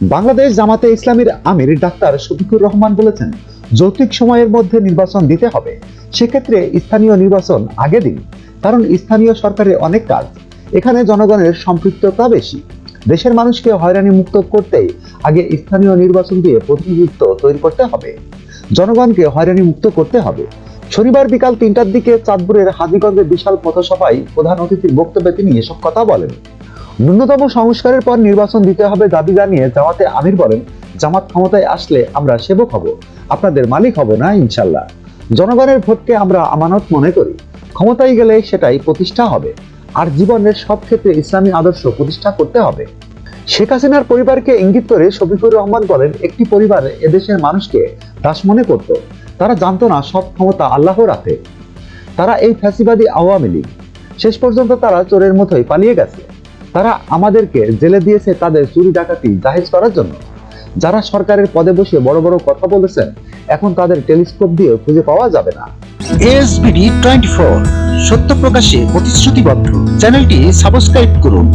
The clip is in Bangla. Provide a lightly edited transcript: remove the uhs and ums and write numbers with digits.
বাংলাদেশ জামাতে ইসলামীর আমির ডাক্তার শফিকুর রহমান বলেছেন, যৌক্তিক সময়ের মধ্যে নির্বাচন দিতে হবে। সেক্ষেত্রে স্থানীয় নির্বাচন আগে দিন, কারণ স্থানীয় সরকারের অনেক কাজ, এখানে জনগণের সম্পৃক্ততা বেশি। দেশের মানুষকে হয়রানি মুক্ত করতেই আগে স্থানীয় নির্বাচন দিয়ে প্রতিনিধিত্ব তৈরি করতে হবে, জনগণকে হয়রানি মুক্ত করতে হবে। শনিবার বিকাল ৩টার দিকে চাঁদপুরের হাজীগঞ্জে বিশাল পথসভায় প্রধান অতিথির বক্তব্যে তিনি এসব কথা বলেন। ন্যূনতম সংস্কারের পর নির্বাচন দিতে হবে দাবি জানিয়ে জামাতে আমির বলেন, জামাত ক্ষমতায় আসলে আমরা সেবক হব, আপনাদের মালিক হব না ইনশাল্লাহ। জনগণের ভোটকে আমরা আমানত মনে করি, ক্ষমতায় গেলে সেটাই প্রতিষ্ঠা হবে, আর জীবনের সব ক্ষেত্রে ইসলামী আদর্শ প্রতিষ্ঠা করতে হবে। শেখ হাসিনার পরিবারকে ইঙ্গিত করে শফিকুর রহমান বলেন, একটি পরিবার এদেশের মানুষকে দাস মনে করত, তারা জানতো না সব ক্ষমতা আল্লাহর হাতে। তারা এই ফ্যাসিবাদী আওয়ামী লীগ, শেষ পর্যন্ত তারা চোরের মতোই পালিয়ে গেছে। তারা আমাদেরকে জেলে দিয়েছে তাদের চুরি ডাকাতি জাহেজ করার জন্য। যারা সরকারের পদে বসে বড় বড় কথা বলেছেন, এখন তাদের টেলিস্কোপ দিয়ে খুঁজে পাওয়া যাবে না। ASBD 24, সত্য প্রকাশে প্রতিশ্রুতিবদ্ধ। চ্যানেলটি সাবস্ক্রাইব করুন।